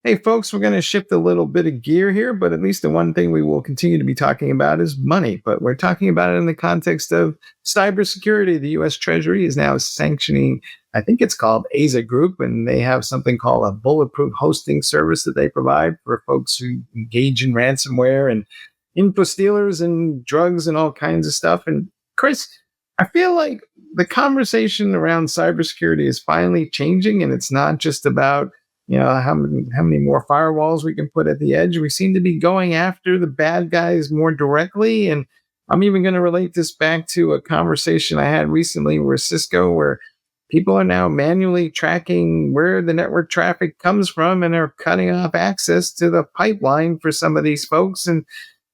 Hey, folks, we're going to shift a little bit of gear here, but at least the one thing we will continue to be talking about is money. But we're talking about it in the context of cybersecurity. The US Treasury is now sanctioning, I think it's called ASA Group, and they have something called a bulletproof hosting service that they provide for folks who engage in ransomware and info stealers and drugs and all kinds of stuff. And Chris, I feel like the conversation around cybersecurity is finally changing, and it's not just about how many more firewalls we can put at the edge. We seem to be going after the bad guys more directly. And I'm even going to relate this back to a conversation I had recently where Cisco, where people are now manually tracking where the network traffic comes from and are cutting off access to the pipeline for some of these folks. And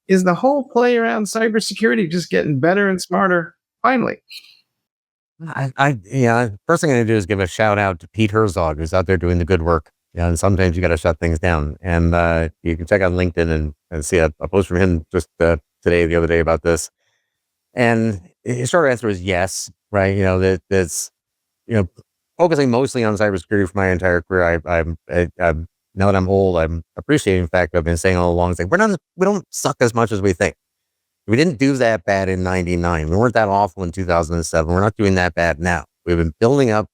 is the whole play around cybersecurity just getting better and smarter finally? Yeah, first thing I'm gonna do is give a shout out to Pete Herzog, who's out there doing the good work. Yeah, and sometimes you got to shut things down. And you can check out LinkedIn and see a post from him just the other day about this. And his short answer is yes, right? That's you know focusing mostly on cybersecurity for my entire career. I'm now that I'm old, I'm appreciating the fact that I've been saying all along. It's like we don't suck as much as we think. We didn't do that bad in '99. We weren't that awful in 2007. We're not doing that bad now. We've been building up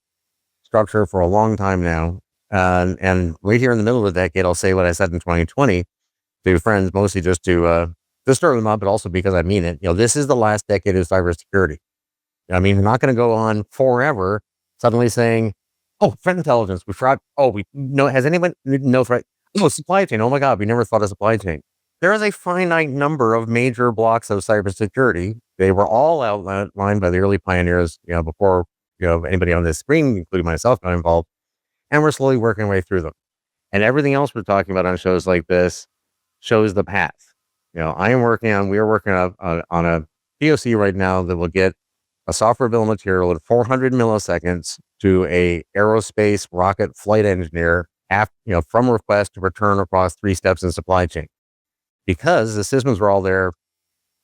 structure for a long time now. And right here in the middle of the decade, I'll say what I said in 2020 to friends, mostly just to stir them up, but also because I mean it. This is the last decade of cybersecurity. I mean, we're not going to go on forever suddenly saying, oh, threat intelligence, we tried. Oh, we no, has anyone, no threat? Oh, supply chain. Oh my God, we never thought of supply chain. There is a finite number of major blocks of cybersecurity. They were all outlined by the early pioneers, before, anybody on this screen, including myself, got involved. And we're slowly working our way through them. And everything else we're talking about on shows like this shows the path. We are working on a POC right now that will get a software bill of material at 400 milliseconds to a aerospace rocket flight engineer from request to return across 3 steps in supply chain. Because the systems were all there,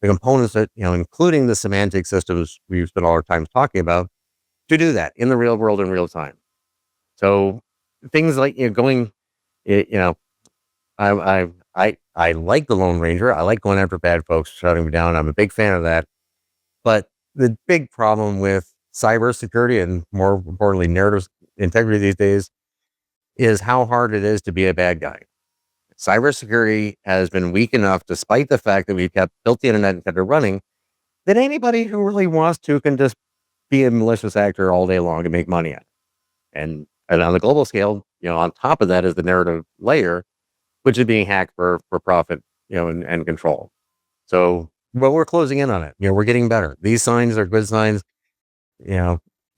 the components that, including the semantic systems we spent all our time talking about, to do that in the real world in real time. So things like, going, you know, I like the Lone Ranger. I like going after bad folks, shutting them down. I'm a big fan of that. But the big problem with cybersecurity and more importantly, narrative integrity these days is how hard it is to be a bad guy. Cybersecurity has been weak enough, despite the fact that we've built the internet and kept it running, that anybody who really wants to can just be a malicious actor all day long and make money at it. And on the global scale, on top of that is the narrative layer, which is being hacked for profit, and control. So, but we're closing in on it. We're getting better. These signs are good signs.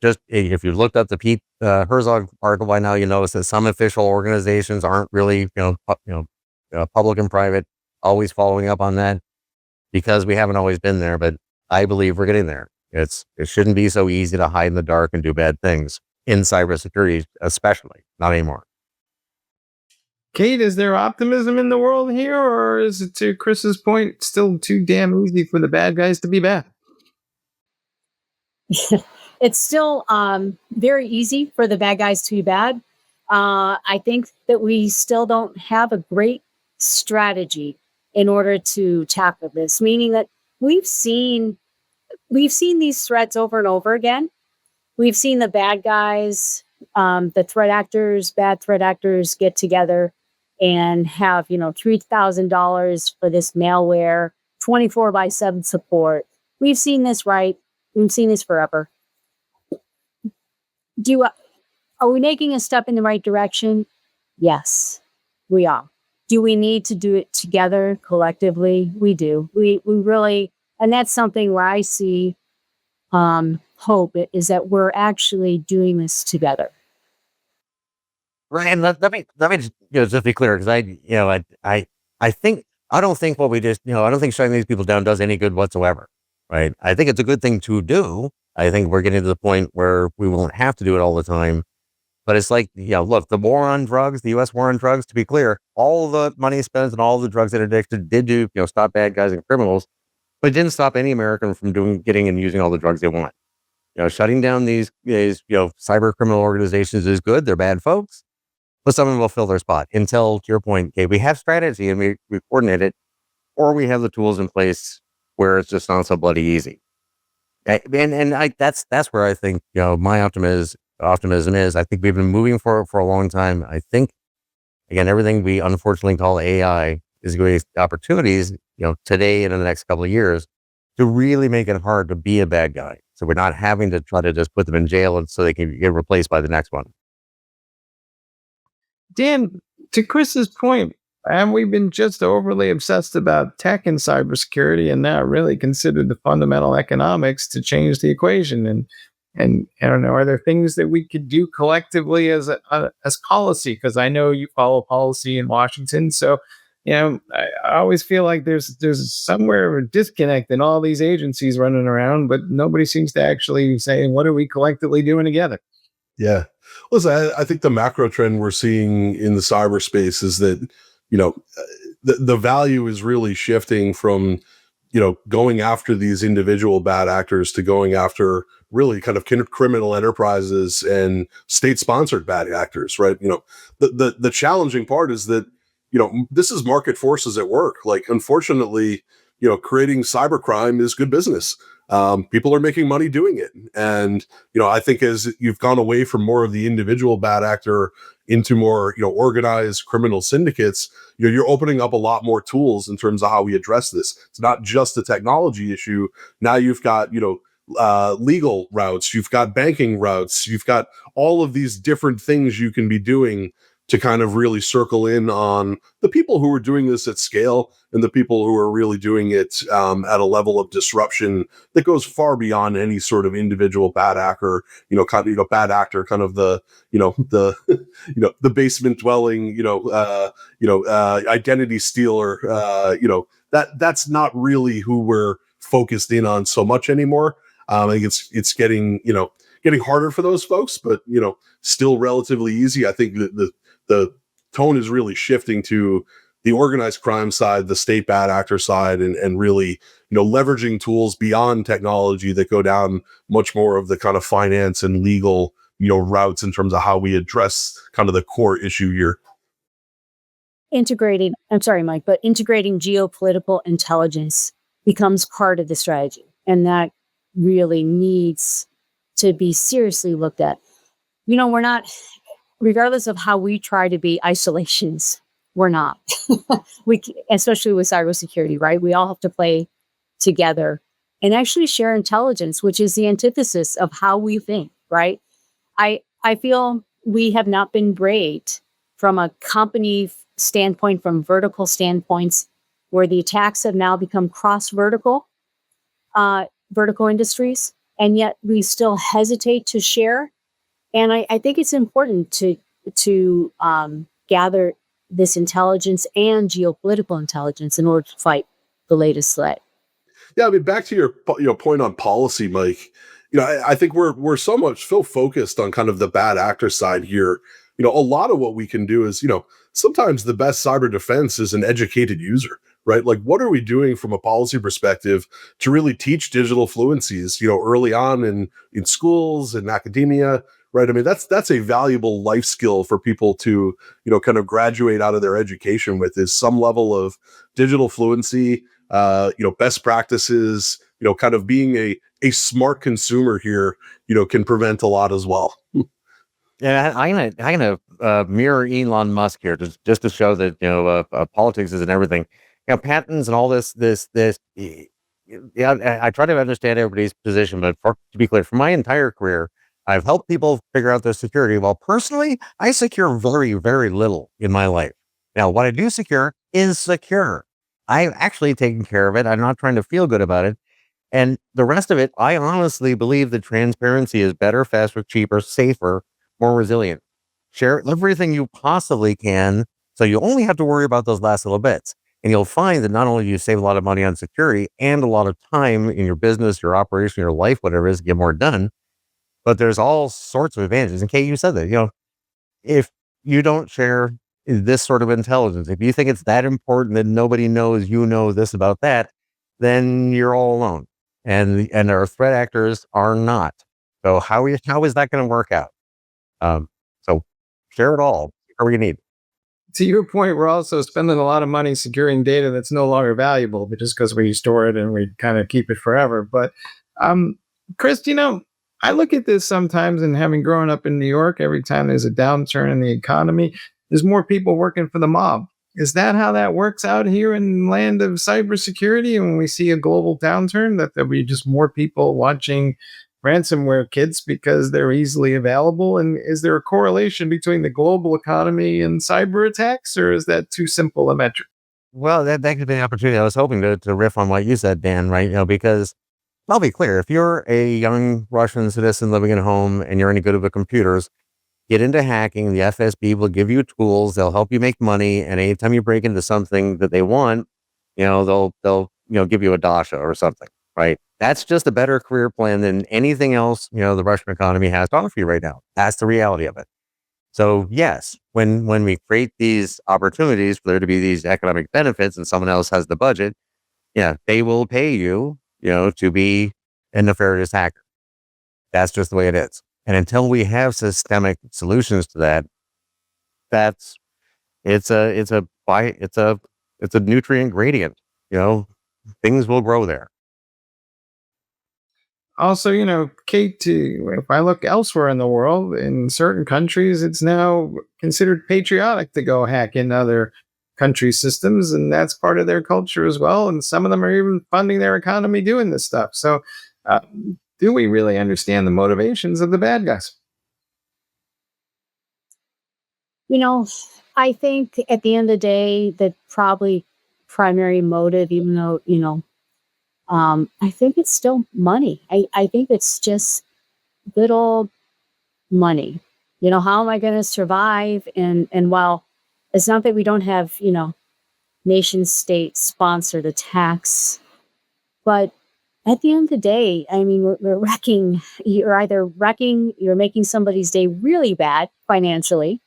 Just if you looked up the Pete Herzog article by now, you notice that some official organizations aren't really, public and private, always following up on that because we haven't always been there. But I believe we're getting there. It shouldn't be so easy to hide in the dark and do bad things in cybersecurity, especially not anymore. Kate, is there optimism in the world here, or is it, to Chris's point, still too damn easy for the bad guys to be bad? It's still very easy for the bad guys to be bad. I think that we still don't have a great strategy in order to tackle this, meaning that we've seen these threats over and over again. We've seen the bad guys, bad threat actors get together and have, $3,000 for this malware, 24/7 support. We've seen this, right? We've seen this forever. Are we making a step in the right direction? Yes, we are. Do we need to do it together collectively? We do. We really, and that's something where I see hope is that we're actually doing this together. Right, and let me just be clear, because I don't think what we just I don't think shutting these people down does any good whatsoever. Right, I think it's a good thing to do. I think we're getting to the point where we won't have to do it all the time. But it's like, look, the war on drugs, the U.S. war on drugs. To be clear, all the money spent and all the drugs interdicted did do stop bad guys and criminals, but it didn't stop any American from getting and using all the drugs they want. Shutting down these cyber criminal organizations is good. They're bad folks. but someone will fill their spot until, to your point, okay, we have strategy and we coordinate it, or we have the tools in place where it's just not so bloody easy. That's where I think, my optimism is. I think we've been moving for a long time. I think, again, everything we unfortunately call AI is going to be opportunities, today and in the next couple of years, to really make it hard to be a bad guy. So we're not having to try to just put them in jail and so they can get replaced by the next one. Dan, to Chris's point, and we've been just overly obsessed about tech and cybersecurity and not really considered the fundamental economics to change the equation. And I don't know, are there things that we could do collectively as as policy? Because I know you follow policy in Washington, so I always feel like there's somewhere a disconnect in all these agencies running around, but nobody seems to actually say what are we collectively doing together. Yeah. Listen, I think the macro trend we're seeing in the cyberspace is that, the value is really shifting from, going after these individual bad actors to going after really kind of criminal enterprises and state-sponsored bad actors, right? The challenging part is that, this is market forces at work. Like, unfortunately, creating cybercrime is good business. People are making money doing it. And, I think as you've gone away from more of the individual bad actor into more, organized criminal syndicates, you're opening up a lot more tools in terms of how we address this. It's not just a technology issue. Now you've got, legal routes, you've got banking routes, you've got all of these different things you can be doing to kind of really circle in on the people who are doing this at scale and the people who are really doing it at a level of disruption that goes far beyond any sort of individual bad actor, bad actor, kind of the, the basement dwelling, identity stealer, that's not really who we're focused in on so much anymore. I think it's getting harder for those folks, but, still relatively easy. I think that the tone is really shifting to the organized crime side, the state bad actor side, and really, leveraging tools beyond technology that go down much more of the kind of finance and legal, routes in terms of how we address kind of the core issue here. I'm sorry, Mike, but integrating geopolitical intelligence becomes part of the strategy. And that really needs to be seriously looked at. We're not, regardless of how we try to be isolations, we're not. Especially with cybersecurity, right? We all have to play together and actually share intelligence, which is the antithesis of how we think, right? I feel we have not been great from a company standpoint, from vertical standpoints, where the attacks have now become cross-vertical, vertical industries, and yet we still hesitate to share. And I think it's important to gather this intelligence and geopolitical intelligence in order to fight the latest threat. Yeah, I mean, back to your point on policy, Mike. I think we're so focused on kind of the bad actor side here. A lot of what we can do is, sometimes the best cyber defense is an educated user, right? Like, what are we doing from a policy perspective to really teach digital fluencies, early on in schools and academia, right? I mean, that's a valuable life skill for people to, kind of graduate out of their education with, is some level of digital fluency, best practices, kind of being a smart consumer here, can prevent a lot as well. Yeah, I'm gonna mirror Elon Musk here, just to show that politics isn't everything. Patents and all this. Yeah, I try to understand everybody's position, but to be clear, for my entire career, I've helped people figure out their security. Well, personally, I secure very, very little in my life. Now, what I do secure is secure. I've actually taken care of it. I'm not trying to feel good about it. And the rest of it, I honestly believe that transparency is better, faster, cheaper, safer, more resilient. Share everything you possibly can, so you only have to worry about those last little bits. And you'll find that not only do you save a lot of money on security and a lot of time in your business, your operation, your life, whatever it is, get more done, but there's all sorts of advantages. And Kate, you said that, if you don't share this sort of intelligence, if you think it's that important that nobody knows you know this about that, then you're all alone. And our threat actors are not. So how is that going to work out? So share it all. whatever you need. To your point, we're also spending a lot of money securing data that's no longer valuable, but just because we store it and we kind of keep it forever. But Chris, I look at this sometimes, and having grown up in New York, every time there's a downturn in the economy, there's more people working for the mob. Is that how that works out here in the land of cybersecurity? And when we see a global downturn, that there'll be just more people watching ransomware kits because they're easily available? And is there a correlation between the global economy and cyber attacks, or is that too simple a metric? Well, that could be an opportunity. I was hoping to riff on what you said, Dan, right? Because I'll be clear, if you're a young Russian citizen living at home and you're any good with computers, get into hacking. The FSB will give you tools. They'll help you make money. And anytime you break into something that they want, they'll give you a Dasha or something, right? That's just a better career plan than anything else, the Russian economy has to offer you right now. That's the reality of it. So yes, when we create these opportunities for there to be these economic benefits and someone else has the budget, yeah, they will pay you, to be a nefarious hacker. That's just the way it is. And until we have systemic solutions to that, it's a nutrient gradient. Things will grow there. Also, Kate, if I look elsewhere in the world, in certain countries, it's now considered patriotic to go hack in other country systems, and that's part of their culture as well. And some of them are even funding their economy doing this stuff. So, do we really understand the motivations of the bad guys? I think at the end of the day, the probably primary motive, even though, I think it's still money. I think it's just good old money. How am I going to survive? And while it's not that we don't have, nation state sponsored attacks, but at the end of the day, I mean, we're wrecking, you're making somebody's day really bad financially,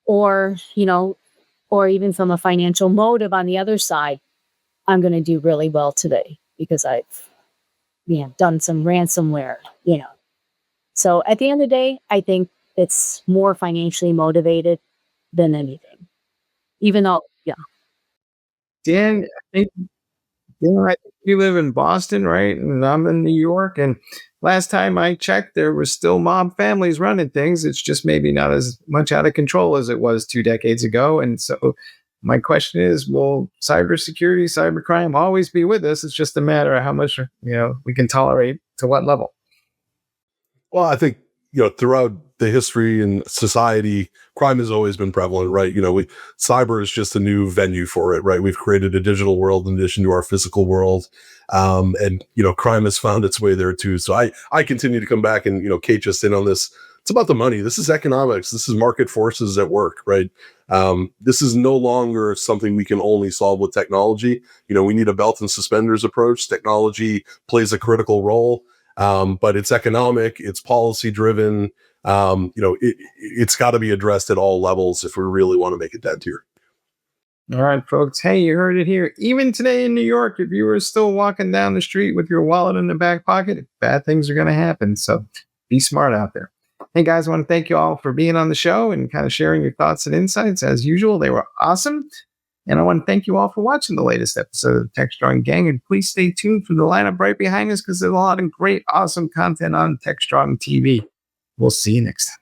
or even from a financial motive on the other side. I'm going to do really well today because I've done some ransomware, So at the end of the day, I think it's more financially motivated than anything. Even though, Dan, I think you live in Boston, right? And I'm in New York. And last time I checked, there were still mob families running things. It's just maybe not as much out of control as it was 2 decades ago. And so my question is, will cybersecurity, cybercrime always be with us? It's just a matter of how much, we can tolerate to what level. Well, I think, throughout the history and society, crime has always been prevalent, right? Cyber is just a new venue for it, right? We've created a digital world in addition to our physical world. And crime has found its way there too. So I continue to come back and, Kate just in on this. It's about the money. This is economics. This is market forces at work, right? This is no longer something we can only solve with technology. We need a belt and suspenders approach. Technology plays a critical role. But it's economic, it's policy driven. It's got to be addressed at all levels if we really want to make a dent here. All right, folks. Hey, you heard it here. Even today in New York, if you were still walking down the street with your wallet in the back pocket, bad things are going to happen. So be smart out there. Hey, guys, I want to thank you all for being on the show and kind of sharing your thoughts and insights. As usual, they were awesome. And I want to thank you all for watching the latest episode of the Tech Strong Gang. And please stay tuned for the lineup right behind us because there's a lot of great, awesome content on Tech Strong TV. We'll see you next time.